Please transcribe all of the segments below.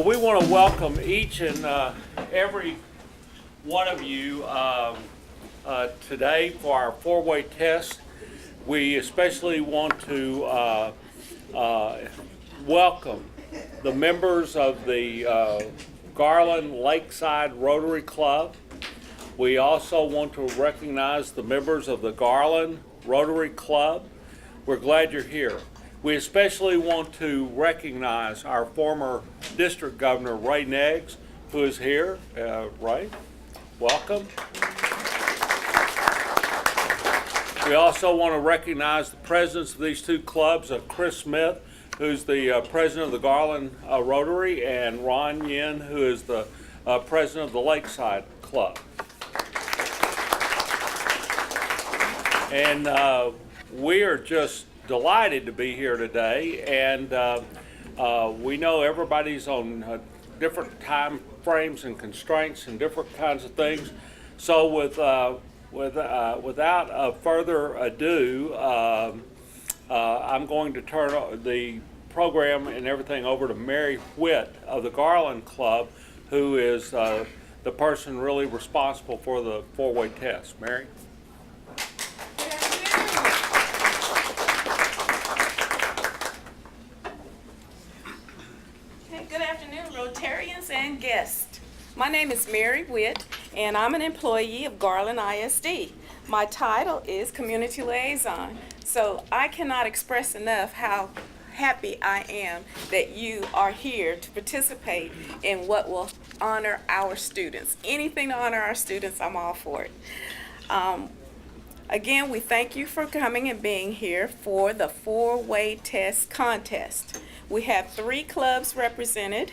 Well, we want to welcome each and every one of you today for our four-way test. We especially want to welcome the members of the Garland Lakeside Rotary Club. We also want to recognize the members of the Garland Rotary Club. We're glad you're here. We especially want to recognize our former district governor, Ray Neggs, who is here. Ray, welcome. We also want to recognize the presidents of these two clubs, Chris Smith, who's the president of the Garland Rotary, and Ron Yin, who is the president of the Lakeside Club. And we are just delighted to be here today, and we know everybody's on different time frames and constraints and different kinds of things. So without further ado, I'm going to turn the program and everything over to Mary Whitt of the Garland Club, who is the person really responsible for the four-way test. Mary? Rotarians and guests. My name is Mary Whitt, and I'm an employee of Garland ISD. My title is Community Liaison, so I cannot express enough how happy I am that you are here to participate in what will honor our students. Anything to honor our students, I'm all for it. Again, we thank you for coming and being here for the four-way test contest. We have 3 clubs represented.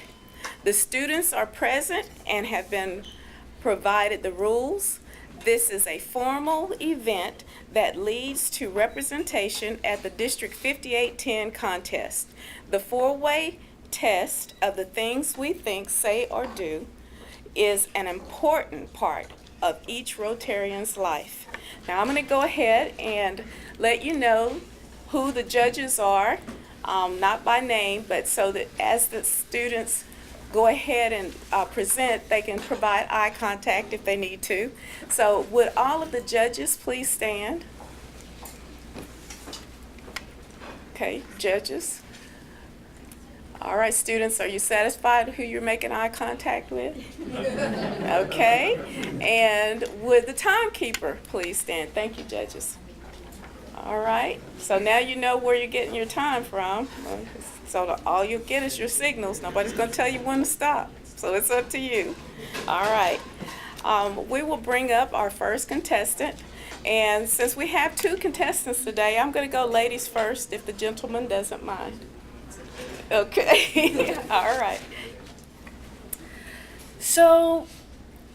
The students are present and have been provided the rules. This is a formal event that leads to representation at the District 5810 contest. The four-way test of the things we think, say, or do is an important part of each Rotarian's life. Now I'm going to go ahead and let you know who the judges are, not by name, but so that as the students go ahead and present, they can provide eye contact if they need to. So would all of the judges please stand? Okay, judges. All right, students, are you satisfied who you're making eye contact with? Okay, and would the timekeeper please stand? Thank you, judges. All right, so now you know where you're getting your time from. So all you'll get is your signals. Nobody's going to tell you when to stop. So it's up to you. All right. We will bring up our first contestant. And since we have 2 contestants today, I'm going to go ladies first if the gentleman doesn't mind. Okay. All right. So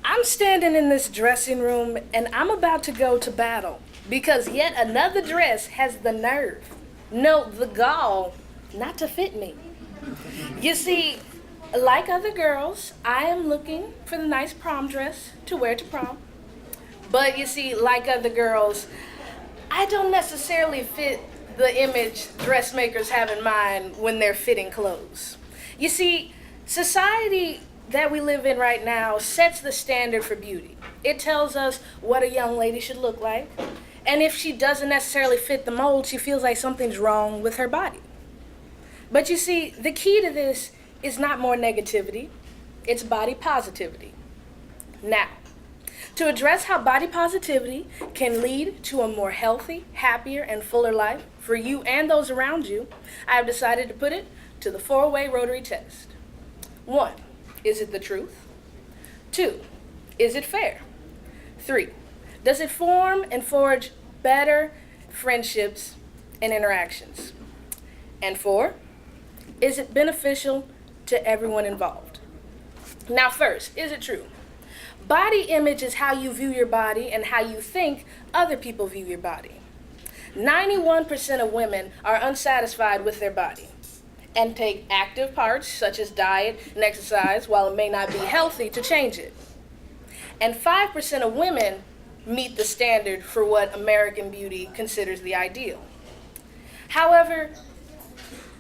I'm standing in this dressing room and I'm about to go to battle because yet another dress has the nerve, no, the gall, not to fit me. You see, like other girls, I am looking for the nice prom dress to wear to prom. But you see, like other girls, I don't necessarily fit the image dressmakers have in mind when they're fitting clothes. You see, society that we live in right now sets the standard for beauty. It tells us what a young lady should look like. And if she doesn't necessarily fit the mold, she feels like something's wrong with her body. But you see, the key to this is not more negativity, it's body positivity. Now, to address how body positivity can lead to a more healthy, happier, and fuller life for you and those around you, I have decided to put it to the four-way Rotary test. 1, is it the truth? 2, is it fair? 3, does it form and forge better friendships and interactions? And 4, is it beneficial to everyone involved? Now first, is it true? Body image is how you view your body and how you think other people view your body. 91% of women are unsatisfied with their body and take active parts such as diet and exercise while it may not be healthy to change it. And 5% of women meet the standard for what American beauty considers the ideal. However,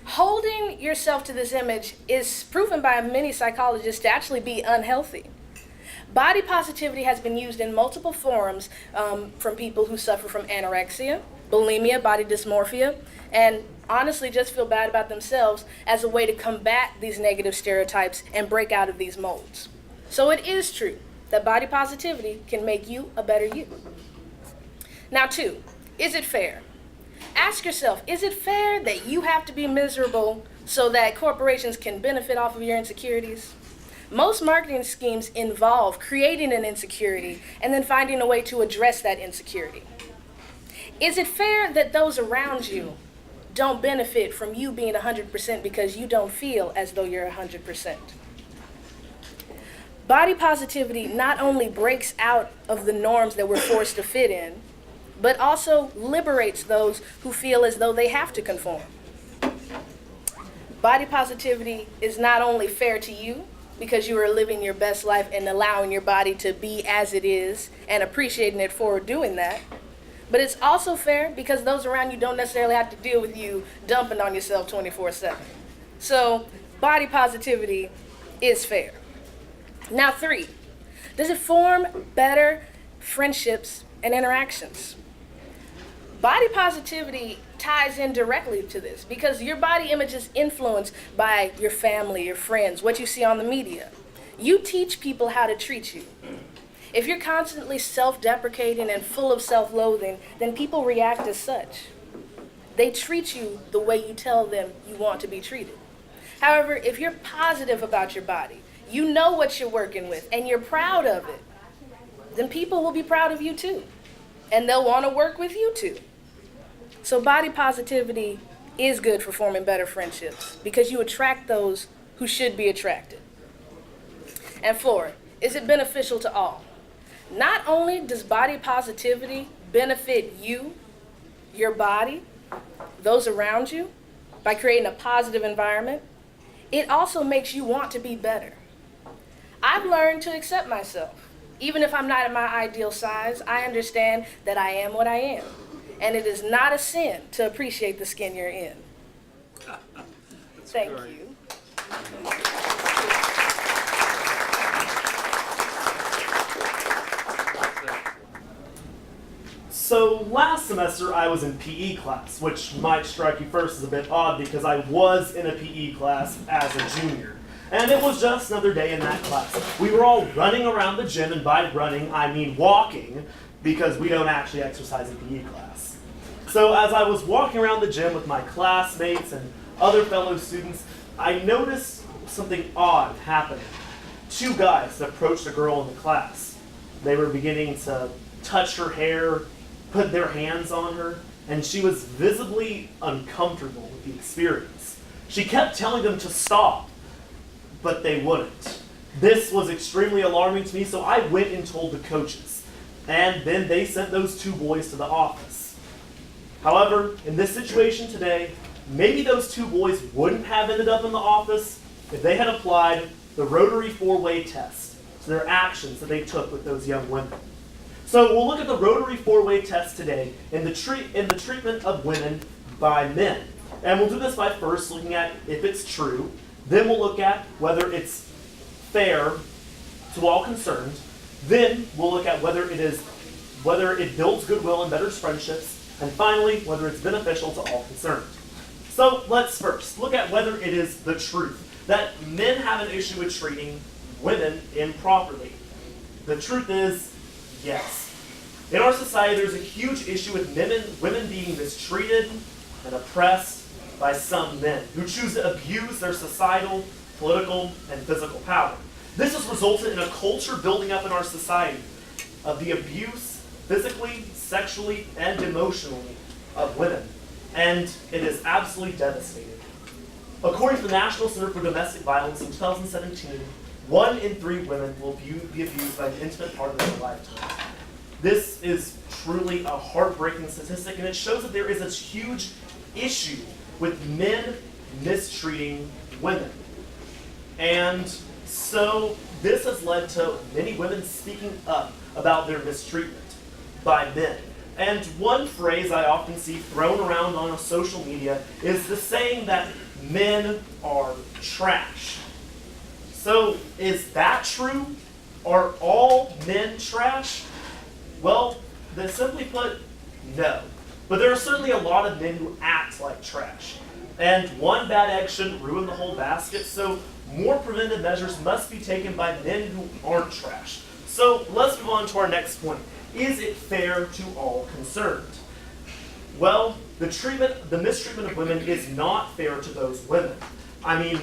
Holding yourself to this image is proven by many psychologists to actually be unhealthy. Body positivity has been used in multiple forms from people who suffer from anorexia, bulimia, body dysmorphia, and honestly just feel bad about themselves as a way to combat these negative stereotypes and break out of these molds. So it is true that body positivity can make you a better you. Now, 2, is it fair? Ask yourself, is it fair that you have to be miserable so that corporations can benefit off of your insecurities? Most marketing schemes involve creating an insecurity and then finding a way to address that insecurity. Is it fair that those around you don't benefit from you being 100% because you don't feel as though you're 100%? Body positivity not only breaks out of the norms that we're forced to fit in, but also liberates those who feel as though they have to conform. Body positivity is not only fair to you because you are living your best life and allowing your body to be as it is and appreciating it for doing that, but it's also fair because those around you don't necessarily have to deal with you dumping on yourself 24/7. So body positivity is fair. Now 3, does it form better friendships and interactions? Body positivity ties in directly to this because your body image is influenced by your family, your friends, what you see on the media. You teach people how to treat you. If you're constantly self-deprecating and full of self-loathing, then people react as such. They treat you the way you tell them you want to be treated. However, if you're positive about your body, you know what you're working with, and you're proud of it, then people will be proud of you too. And they'll want to work with you too. So body positivity is good for forming better friendships because you attract those who should be attracted. And 4, is it beneficial to all? Not only does body positivity benefit you, your body, those around you, by creating a positive environment, it also makes you want to be better. I've learned to accept myself. Even if I'm not in my ideal size, I understand that I am what I am. And it is not a sin to appreciate the skin you're in. Thank you. So last semester I was in PE class, which might strike you first as a bit odd because I was in a PE class as a junior. And it was just another day in that class. We were all running around the gym, and by running I mean walking, because we don't actually exercise in PE class. So as I was walking around the gym with my classmates and other fellow students, I noticed something odd happening. 2 guys approached a girl in the class. They were beginning to touch her hair, put their hands on her, and she was visibly uncomfortable with the experience. She kept telling them to stop, but they wouldn't. This was extremely alarming to me, so I went and told the coaches. And then they sent those 2 boys to the office. However, in this situation today, maybe those 2 boys wouldn't have ended up in the office if they had applied the Rotary 4-way test to their actions that they took with those young women. So we'll look at the Rotary 4-way test today in the treatment of women by men. And we'll do this by first looking at if it's true. Then we'll look at whether it's fair to all concerned. Then we'll look at whether it builds goodwill and betters friendships. And finally, whether it's beneficial to all concerned. So let's first look at whether it is the truth that men have an issue with treating women improperly. The truth is, yes. In our society, there's a huge issue with women being mistreated and oppressed by some men who choose to abuse their societal, political, and physical power. This has resulted in a culture building up in our society of the abuse, physically, sexually, and emotionally, of women. And it is absolutely devastating. According to the National Center for Domestic Violence in 2017, 1 in 3 women will be abused by an intimate partner in their lifetime. This is truly a heartbreaking statistic, and it shows that there is a huge issue with men mistreating women. And so this has led to many women speaking up about their mistreatment by men. And one phrase I often see thrown around on social media is the saying that men are trash. So is that true? Are all men trash? Well, then simply put, no. But there are certainly a lot of men who act like trash. And one bad egg shouldn't ruin the whole basket, so more preventive measures must be taken by men who aren't trash. So let's move on to our next point. Is it fair to all concerned? Well, the mistreatment of women is not fair to those women. I mean,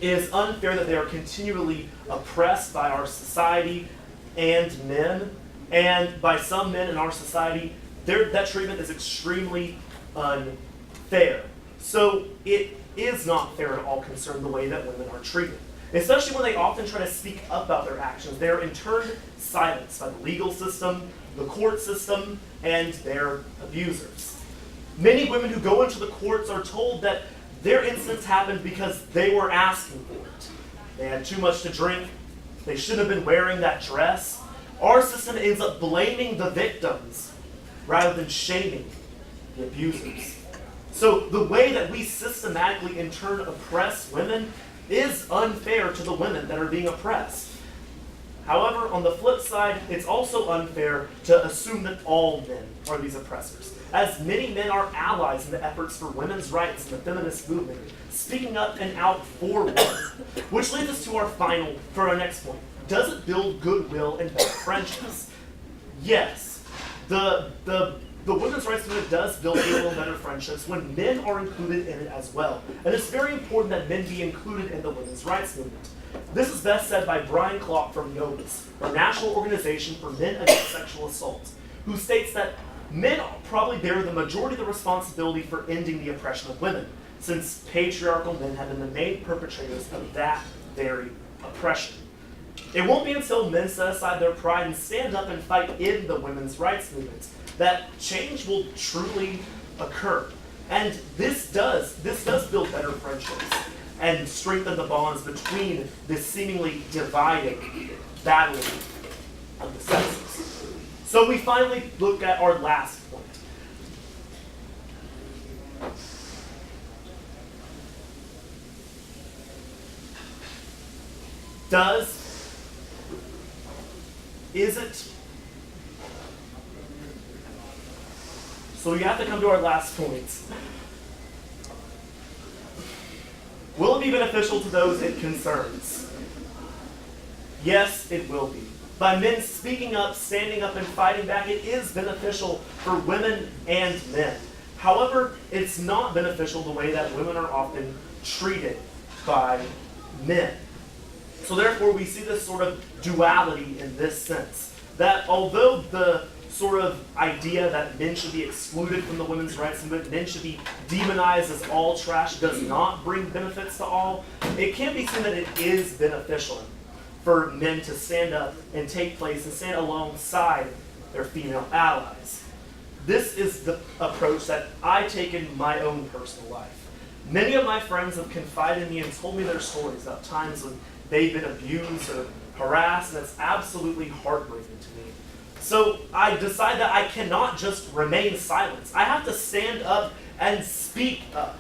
it is unfair that they are continually oppressed by our society and men, and by some men in our society. That treatment is extremely unfair. So it is not fair to all concerned the way that women are treated, especially when they often try to speak up about their actions. They are in turn silenced by the legal system, the court system, and their abusers. Many women who go into the courts are told that their incidents happened because they were asking for it. They had too much to drink. They shouldn't have been wearing that dress. Our system ends up blaming the victims rather than shaming the abusers. So the way that we systematically in turn oppress women is unfair to the women that are being oppressed. However, on the flip side, it's also unfair to assume that all men are these oppressors, as many men are allies in the efforts for women's rights in the feminist movement, speaking up and out for women. Which leads us to our next point. Does it build goodwill and better friendships? Yes. The women's rights movement does build goodwill and better friendships when men are included in it as well. And it's very important that men be included in the women's rights movement. This is best said by Brian Clark from NOBUS, a national organization for men against sexual assault, who states that men probably bear the majority of the responsibility for ending the oppression of women, since patriarchal men have been the main perpetrators of that very oppression. It won't be until men set aside their pride and stand up and fight in the women's rights movement that change will truly occur. And this does build better friendships and strengthen the bonds between this seemingly dividing battle of the sexes. So we finally look at our last point. So we have to come to our last point. Will it be beneficial to those it concerns? Yes, it will be. By men speaking up, standing up, and fighting back, it is beneficial for women and men. However, it's not beneficial the way that women are often treated by men. So therefore, we see this sort of duality in this sense. That although the sort of idea that men should be excluded from the women's rights movement, men should be demonized as all trash, does not bring benefits to all, it can be seen that it is beneficial for men to stand up and take place and stand alongside their female allies. This is the approach that I take in my own personal life. Many of my friends have confided in me and told me their stories about times when they've been abused or harassed, and it's absolutely heartbreaking to me. So I decide that I cannot just remain silent. I have to stand up and speak up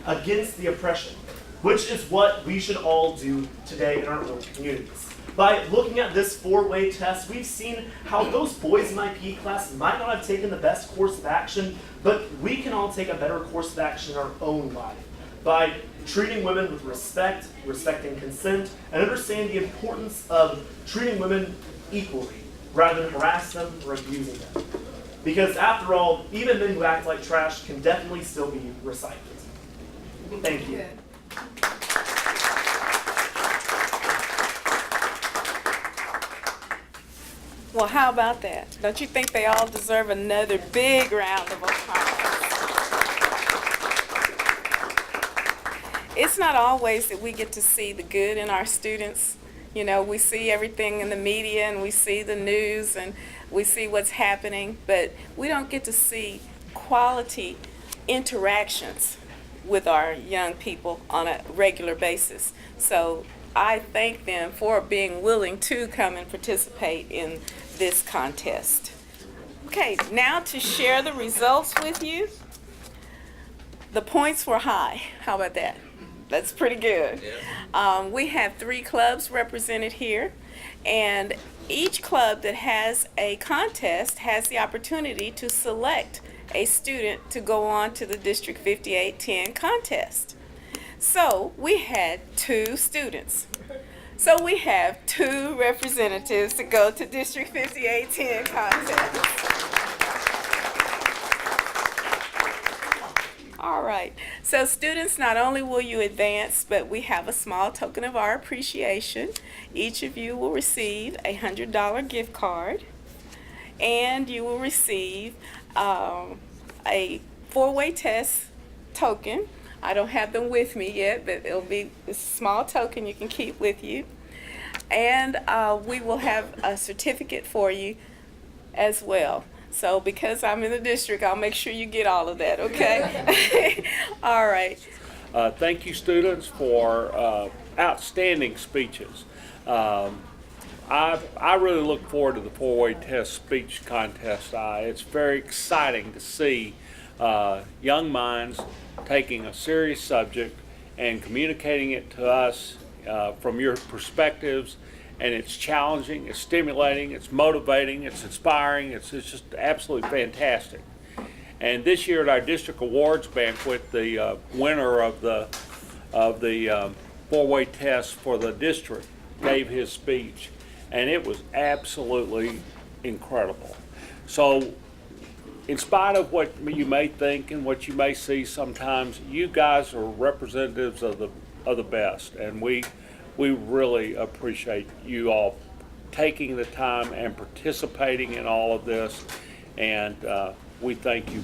against the oppression, which is what we should all do today in our own communities. By looking at this four-way test, we've seen how those boys in my PE class might not have taken the best course of action, but we can all take a better course of action in our own life by treating women with respect, respecting consent, and understanding the importance of treating women equally, rather than harass them or abusing them. Because after all, even men who act like trash can definitely still be recycled. Thank you. Well, how about that? Don't you think they all deserve another big round of applause? It's not always that we get to see the good in our students. You know, we see everything in the media and we see the news and we see what's happening, but we don't get to see quality interactions with our young people on a regular basis. So I thank them for being willing to come and participate in this contest. Okay, now to share the results with you. The points were high. How about that? That's pretty good. We have 3 clubs represented here, and each club that has a contest has the opportunity to select a student to go on to the District 5810 contest. So we had 2 students. So we have 2 representatives to go to District 5810 contest. All right. So students, not only will you advance, but we have a small token of our appreciation. Each of you will receive a $100 gift card, and you will receive a 4-way test token. I don't have them with me yet, but it'll be a small token you can keep with you. And we will have a certificate for you as well. So because I'm in the district, I'll make sure you get all of that, okay? All right. Thank you, students, for outstanding speeches. I really look forward to the 4-way test speech contest. It's very exciting to see young minds taking a serious subject and communicating it to us from your perspectives. And it's challenging, it's stimulating, it's motivating, it's inspiring, it's just absolutely fantastic. And this year at our district awards banquet, the winner of the 4-way test for the district gave his speech, and it was absolutely incredible. So in spite of what you may think and what you may see sometimes, you guys are representatives of the best, and we really appreciate you all taking the time and participating in all of this, and we thank you.